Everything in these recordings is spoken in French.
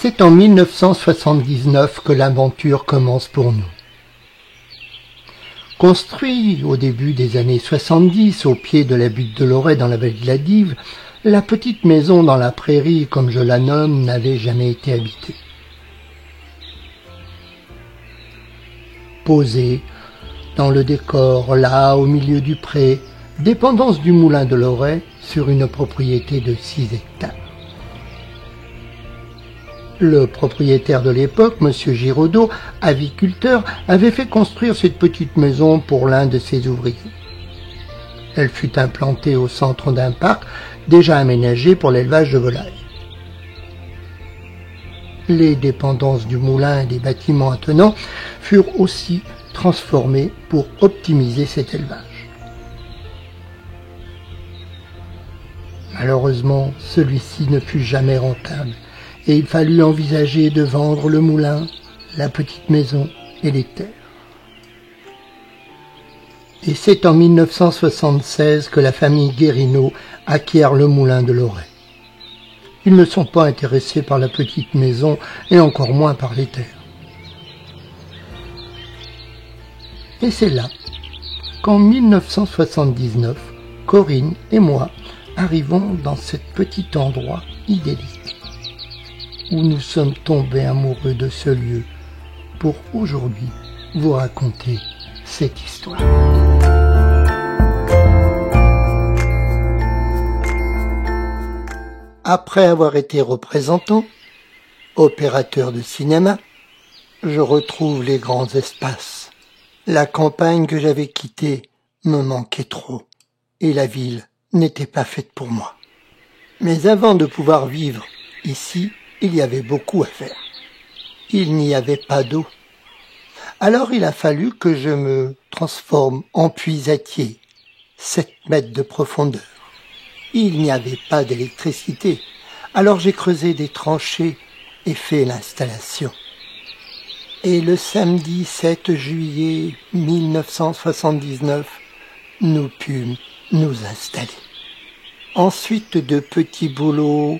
C'est en 1979 que l'aventure commence pour nous. Construit au début des années 70 au pied de la butte de Loret dans la vallée de la Dive, la petite maison dans la prairie, comme je la nomme, n'avait jamais été habitée. Posée dans le décor, là, au milieu du pré, dépendance du moulin de Loret, sur une propriété de 6 hectares. Le propriétaire de l'époque, M. Giraudot, aviculteur, avait fait construire cette petite maison pour l'un de ses ouvriers. Elle fut implantée au centre d'un parc déjà aménagé pour l'élevage de volailles. Les dépendances du moulin et des bâtiments attenants furent aussi transformées pour optimiser cet élevage. Malheureusement, celui-ci ne fut jamais rentable et il fallut envisager de vendre le moulin, la petite maison et les terres. Et c'est en 1976 que la famille Guérineau acquiert le moulin de Loret. Ils ne sont pas intéressés par la petite maison et encore moins par les terres. Et c'est là qu'en 1979, Corinne et moi arrivons dans cet petit endroit idyllique où nous sommes tombés amoureux de ce lieu pour aujourd'hui vous raconter cette histoire. Après avoir été représentant, opérateur de cinéma, je retrouve les grands espaces. La campagne que j'avais quittée me manquait trop, et la ville n'était pas faite pour moi. Mais avant de pouvoir vivre ici, il y avait beaucoup à faire. Il n'y avait pas d'eau. Alors il a fallu que je me transforme en puisatier, 7 mètres de profondeur. Il n'y avait pas d'électricité, alors j'ai creusé des tranchées et fait l'installation. Et le samedi 7 juillet 1979, nous pûmes nous installer. Ensuite de petits boulots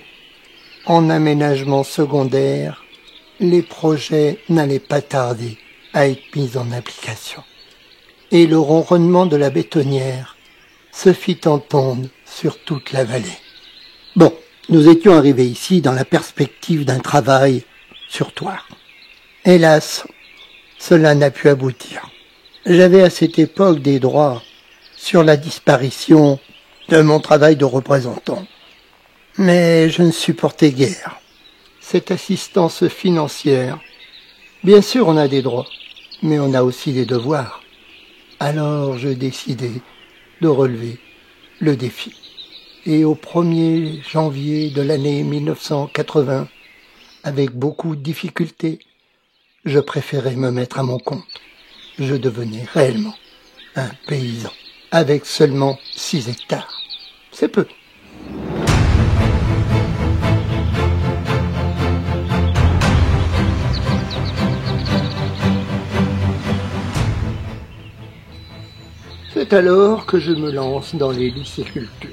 en aménagement secondaire, les projets n'allaient pas tarder à être mis en application. Et le ronronnement de la bétonnière se fit entendre sur toute la vallée. Bon, nous étions arrivés ici dans la perspective d'un travail sur toile. Hélas, cela n'a pu aboutir. J'avais à cette époque des droits sur la disparition de mon travail de représentant. Mais je ne supportais guère cette assistance financière. Bien sûr, on a des droits, mais on a aussi des devoirs. Alors je décidai de relever le défi. Et au 1er janvier de l'année 1980, avec beaucoup de difficultés, je préférais me mettre à mon compte. Je devenais réellement un paysan, avec seulement 6 hectares. C'est peu. C'est alors que je me lance dans les lycécultures.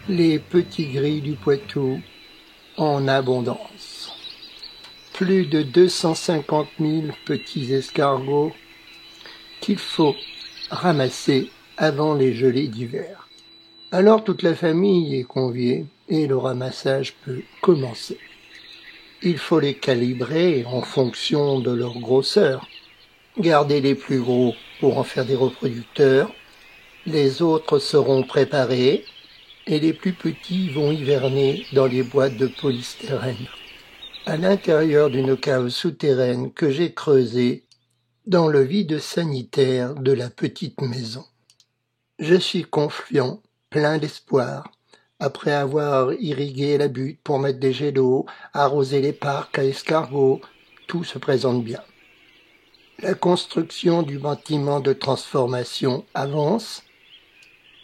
Les petits gris du Poitou en abondance. Plus de 250 000 petits escargots qu'il faut ramasser avant les gelées d'hiver. Alors toute la famille est conviée et le ramassage peut commencer. Il faut les calibrer en fonction de leur grosseur. Garder les plus gros pour en faire des reproducteurs. Les autres seront préparés et les plus petits vont hiverner dans les boîtes de polystyrène, à l'intérieur d'une cave souterraine que j'ai creusée dans le vide sanitaire de la petite maison. Je suis confiant, plein d'espoir, après avoir irrigué la butte pour mettre des jets d'eau, arrosé les parcs à escargots, tout se présente bien. La construction du bâtiment de transformation avance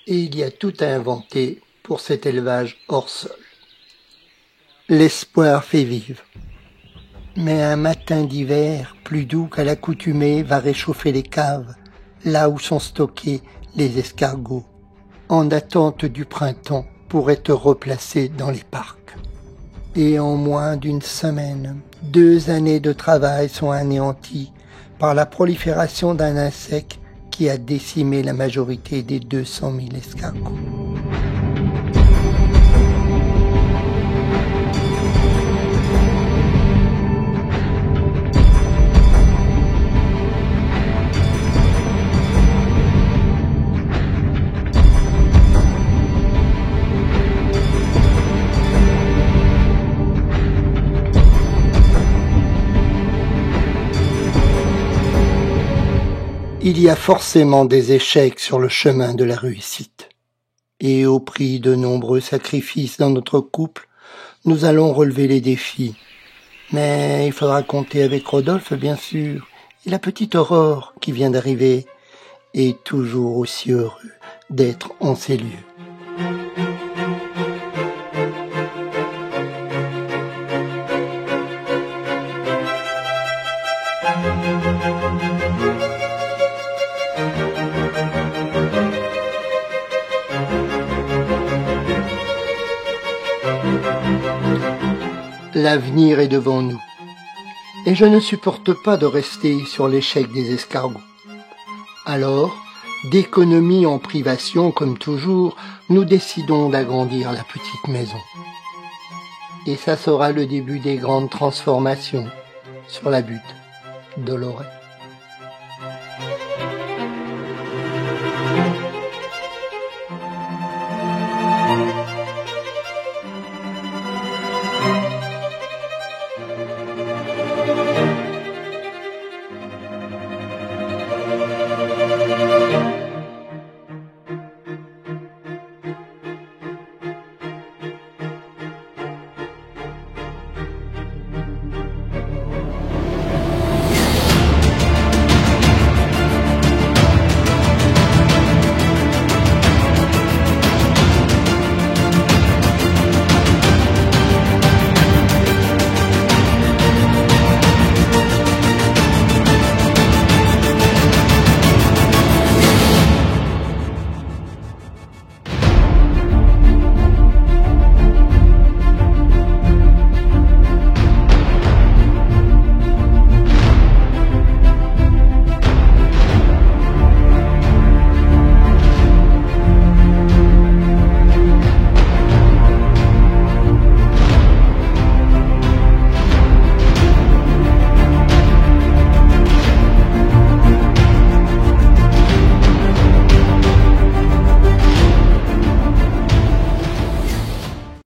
et il y a tout à inventer pour cet élevage hors sol. L'espoir fait vivre. Mais un matin d'hiver, plus doux qu'à l'accoutumée, va réchauffer les caves, là où sont stockés les escargots, en attente du printemps pour être replacés dans les parcs. Et en moins d'une semaine, 2 années de travail sont anéanties par la prolifération d'un insecte qui a décimé la majorité des 200 000 escargots. Il y a forcément des échecs sur le chemin de la réussite. Et au prix de nombreux sacrifices dans notre couple, nous allons relever les défis. Mais il faudra compter avec Rodolphe, bien sûr, et la petite Aurore qui vient d'arriver, est toujours aussi heureux d'être en ces lieux. L'avenir est devant nous, et je ne supporte pas de rester sur l'échec des escargots. Alors, d'économie en privation comme toujours, nous décidons d'agrandir la petite maison. Et ça sera le début des grandes transformations sur la butte Dolorès.